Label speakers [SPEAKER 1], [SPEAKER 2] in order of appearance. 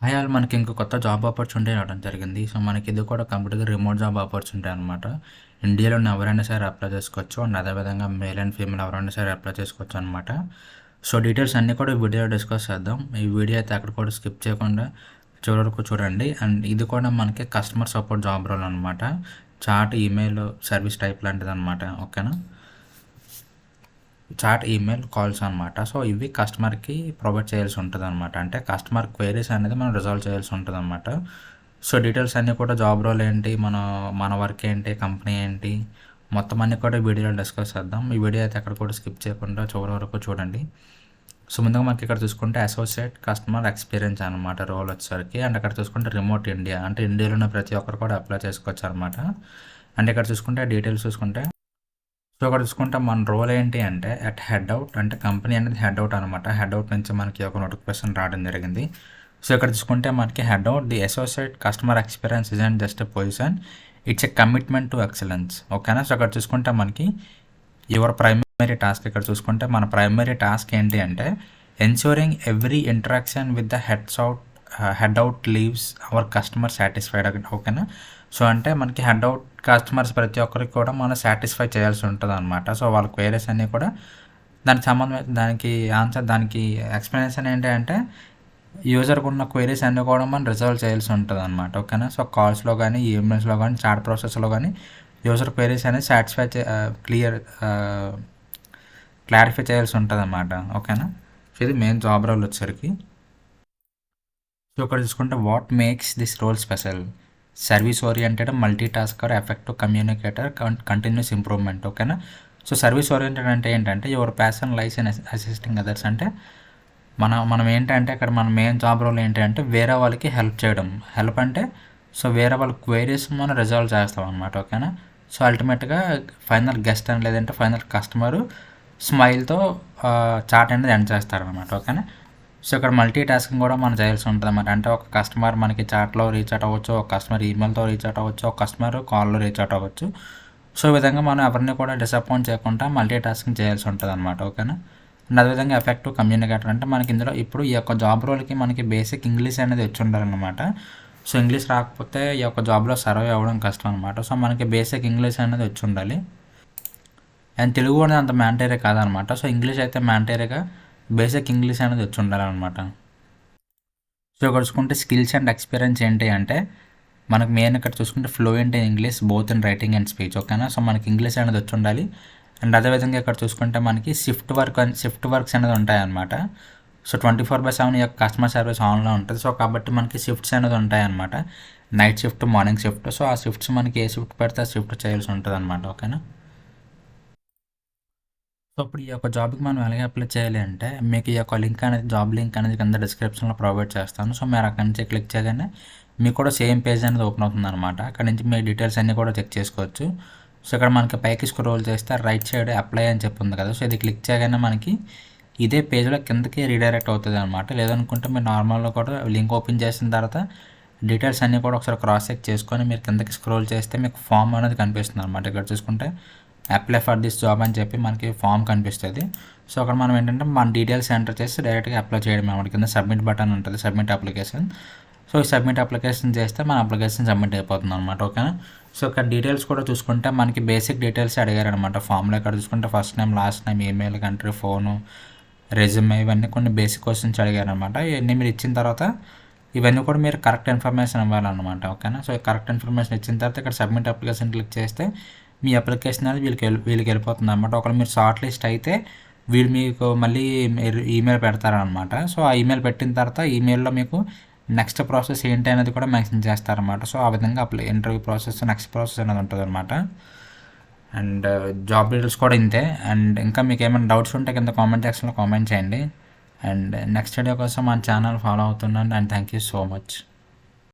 [SPEAKER 1] Hi all మనకి ఇంకో కొత్త జాబ్ ఆపర్చునిటీ రావడం జరిగింది. సో, మనకి ఇది కూడా కంప్లీట్‌గా రిమోట్ జాబ్ ఆపర్చునిటీ అనమాట. ఇండియాలోని ఎవరైనా సరే అప్లై చేసుకోవచ్చు. అండ్ అదేవిధంగా మేల్ అండ్ ఫీమేల్ ఎవరైనా సరే అప్లై చేసుకోవచ్చు అనమాట. సో, డీటెయిల్స్ అన్నీ కూడా ఈ వీడియోలో డిస్కస్ చేద్దాం. ఈ వీడియో అయితే ఎక్కడ కూడా స్కిప్ చేయకుండా చివరి వరకు చూడండి. అండ్ ఇది కూడా మనకి కస్టమర్ సపోర్ట్ జాబ్ రోల్ అనమాట. చాట్, ఈమెయిల్ సర్వీస్ టైప్ లాంటిదనమాట. ఓకేనా? చాట్, ఈమెయిల్, కాల్స్ అనమాట. సో, ఇవి కస్టమర్‌కి ప్రొవైడ్ చేయాల్సి ఉంటదనమాట. అంటే కస్టమర్ క్వెరీస్ అనేది మనం రిజాల్వ్ చేయాల్సి ఉంటదనమాట. సో, డీటెయిల్స్ అన్నీ కూడా జాబ్ రోల్ ఏంటి, మన వర్క్ ఏంటి, కంపెనీ ఏంటి, మొత్తం అన్నీ కూడా వీడియోలో డిస్కస్ చేద్దాం. ఈ వీడియో అయితే ఎక్కడ కూడా స్కిప్ చేయకుండా చివరి వరకు చూడండి. సో, ముందుగా మనకి ఇక్కడ చూసుకుంటే అసోసియేట్ కస్టమర్ ఎక్స్పీరియన్స్ అనమాట రోల్ వచ్చేసరికి. అండ్ అక్కడ చూసుకుంటే రిమోట్ ఇండియా, అంటే ఇండియాలో ఉన్న ప్రతి ఒక్కరు కూడా అప్లై చేసుకోవచ్చు అనమాట. అండ్ ఇక్కడ చూసుకుంటే డీటెయిల్స్ చూసుకుంటే సో, ఇక్కడ చూసుకుంటే మన రోల్ ఏంటి అంటే హెడ్ అవుట్, అంటే కంపెనీ అనేది హెడ్ అవుట్ అనమాట. హెడ్ అవుట్ నుంచి మనకి ఒక నోటిఫికేషన్ రావడం జరిగింది. సో, ఇక్కడ చూసుకుంటే మనకి head out the associate customer experience isn't just a position, it's a commitment to excellence. ఓకేనా? సో, ఇక్కడ చూసుకుంటే మనకి యువర్ ప్రైమరీ టాస్క్, ఇక్కడ చూసుకుంటే మన ప్రైమరీ టాస్క్ ఏంటి అంటే ensuring every interaction with the head out leaves our customer satisfied. ఓకేనా? సో, అంటే మనకి హెడ్ అవుట్ కస్టమర్స్ ప్రతి ఒక్కరికి కూడా మనం సాటిస్ఫై చేయాల్సి ఉంటుంది అనమాట. సో, వాళ్ళ క్వైరీస్ అన్నీ కూడా దానికి ఎక్స్ప్లెనేషన్ ఏంటి అంటే యూజర్కి ఉన్న క్వైరీస్ అన్నీ కూడా మనం రిజాల్వ్ చేయాల్సి ఉంటుంది అనమాట. ఓకేనా? సో, కాల్స్లో కానీ, ఈమెయిల్స్లో కానీ, చాట్ ప్రాసెస్లో కానీ యూజర్ క్వైరీస్ అనేది క్లారిఫై చేయాల్సి ఉంటుంది అన్నమాట. ఓకేనా? సో, ఇది మెయిన్ జాబ్ రోల్ వచ్చేసరికి. సో, ఇక్కడ చూసుకుంటే what makes this role special, service oriented, multi tasker, effective communicator, continuous improvement. ఓకేనా? సో, సర్వీస్ ఓరియంటెడ్ అంటే ఏంటంటే your passion lies in assisting others. అంటే మనం ఏంటంటే ఇక్కడ మన మెయిన్ జాబ్ రోల్ ఏంటంటే వేరే వాళ్ళకి హెల్ప్ చేయడం. హెల్ప్ అంటే సో వేరే వాళ్ళ క్వైరీస్ మనం రిజాల్వ్ చేస్తాం అనమాట. ఓకేనా? సో, అల్టిమేట్గా ఫైనల్ గెస్ట్ అని లేదంటే ఫైనల్ కస్టమరు స్మైల్తో చాట్ అనేది ఎండ్ చేస్తారనమాట. ఓకేనా? సో, ఇక్కడ మల్టీ టాస్కింగ్ కూడా మనం చేయాల్సి ఉంటుంది అన్నమాట. అంటే ఒక కస్టమర్ మనకి చాట్లో రీచ్ అవుట్ అవ్వచ్చు, ఒక కస్టమర్ ఈమెయిల్తో రీచ్ అవుట్ అవ్వచ్చు, ఒక కస్టమర్ కాల్లో రీచ్ అవుట్ అవ్వచ్చు. సో, ఈ విధంగా మనం ఎవరిని కూడా డిసప్పాయింట్ చేయకుండా మల్టీ టాస్కింగ్ చేయాల్సి ఉంటుంది అనమాట. ఓకేనా? అండ్ అదేవిధంగా ఎఫెక్టివ్ కమ్యూనికేటర్ అంటే మనకి ఇందులో ఇప్పుడు ఈ యొక్క జాబ్ రోల్కి మనకి బేసిక్ ఇంగ్లీష్ అనేది వచ్చి ఉండాలన్నమాట. సో, ఇంగ్లీష్ రాకపోతే ఈ యొక్క జాబ్లో సర్వే అవ్వడం కష్టం అనమాట. సో, మనకి బేసిక్ ఇంగ్లీష్ అనేది వచ్చి ఉండాలి. అండ్ తెలుగు అనేది అంత మ్యాండేటరీ కాదనమాట. సో, ఇంగ్లీష్ అయితే మ్యాండేటరీగా బేసిక్ ఇంగ్లీష్ అనేది వచ్చి ఉండాలన్నమాట. సో, ఇక్కడ చూసుకుంటే స్కిల్స్ అండ్ ఎక్స్పీరియన్స్ ఏంటి అంటే మనకు మెయిన్ ఇక్కడ చూసుకుంటే fluent in English both in writing and speech. ఓకేనా? సో, మనకి ఇంగ్లీష్ అనేది వచ్చి ఉండాలి. అండ్ అదేవిధంగా ఇక్కడ చూసుకుంటే మనకి షిఫ్ట్ వర్క్స్ అనేది ఉంటాయన్నమాట. సో, 24/7 ఈ యొక్క కస్టమర్ సర్వీస్ ఆన్లో ఉంటుంది. సో, కాబట్టి మనకి షిఫ్ట్స్ అనేది ఉంటాయన్నమాట. Night shift, morning shift. So, ఆ షిఫ్ట్స్ మనకి ఏ షిఫ్ట్ పెడితే ఆ షిఫ్ట్ చేయాల్సి ఉంటుంది అనమాట. ఓకేనా? సో, ఇప్పుడు ఈ యొక్క జాబ్కి మనం ఎలాగ అప్లై చేయాలి అంటే మీకు ఈ యొక్క జాబ్ లింక్ అనేది కింద డిస్క్రిప్షన్లో ప్రొవైడ్ చేస్తాను. సో, మీరు అక్కడి నుంచి క్లిక్ చేయగానే మీకు కూడా సేమ్ పేజ్ అనేది ఓపెన్ అవుతుంది అనమాట. అక్కడ నుంచి మీ డీటెయిల్స్ అన్నీ కూడా చెక్ చేసుకోవచ్చు. సో, ఇక్కడ మనకి పైకి స్క్రోల్ చేస్తే రైట్ సైడ్ అప్లై అని చెప్పి ఉంది కదా. సో, ఇది క్లిక్ చేయగానే మనకి ఇదే పేజ్లో కిందకి రీడైరెక్ట్ అవుతుంది అనమాట. లేదనుకుంటే మీరు నార్మల్గా కూడా లింక్ ఓపెన్ చేసిన తర్వాత డీటెయిల్స్ అన్నీ కూడా ఒకసారి క్రాస్ చెక్ చేసుకొని మీరు కిందకి స్క్రోల్ చేస్తే మీకు ఫామ్ అనేది కనిపిస్తుంది అనమాట. ఇక్కడ చూసుకుంటే అప్లై ఫర్ దిస్ జాబ్ అని చెప్పి మనకి ఫామ్ కనిపిస్తుంది. సో, అక్కడ మనం ఏంటంటే మన డీటెయిల్స్ ఎంటర్ చేసి డైరెక్ట్గా అప్లై చేయడం అనమాట. కింద సబ్మిట్ బటన్ ఉంటుంది, సబ్మిట్ అప్లికేషన్. సో, ఈ సబ్మిట్ అప్లికేషన్ చేస్తే మన అప్లికేషన్ సబ్మిట్ అయిపోతుంది అనమాట. ఓకేనా? సో, ఇక్కడ డీటెయిల్స్ కూడా చూసుకుంటే మనకి బేసిక్ డీటెయిల్స్ అడిగారనమాట ఫామ్లో. ఇక్కడ చూసుకుంటే first name, last name, email, country, phone, resume, ఇవన్నీ కొన్ని బేసిక్ క్వశ్చన్స్ అడిగారనమాట. ఇవన్నీ మీరు ఇచ్చిన తర్వాత ఇవన్నీ కూడా మీరు కరెక్ట్ ఇన్ఫర్మేషన్ ఇవ్వాలన్నమాట. ఓకేనా? సో, కరెక్ట్ ఇన్ఫర్మేషన్ ఇచ్చిన తర్వాత ఇక్కడ సబ్మిట్ అప్లికేషన్ క్లిక్ చేస్తే మీ అప్లికేషన్ అనేది వీళ్ళకి వెళ్ళిపోతుంది అనమాట. ఒకవేళ మీరు షార్ట్ లిస్ట్ అయితే వీళ్ళు మీకు మళ్ళీ ఈమెయిల్ పెడతారనమాట. సో, ఆ ఈమెయిల్ పెట్టిన తర్వాత ఈమెయిల్లో మీకు నెక్స్ట్ ప్రాసెస్ ఏంటి అనేది కూడా మెన్షన్ చేస్తారనమాట. సో, ఆ విధంగా ఇంటర్వ్యూ ప్రాసెస్, నెక్స్ట్ ప్రాసెస్ అనేది ఉంటుంది అనమాట. అండ్ జాబ్ డీటెయిల్స్ కూడా ఇంతే. అండ్ ఇంకా మీకు ఏమైనా డౌట్స్ ఉంటే కింద కామెంట్ సెక్షన్లో కామెంట్ చేయండి. అండ్ నెక్స్ట్ వీడియో కోసం మన ఛానల్ ఫాలో అవుతున్నాను. And thank you so much.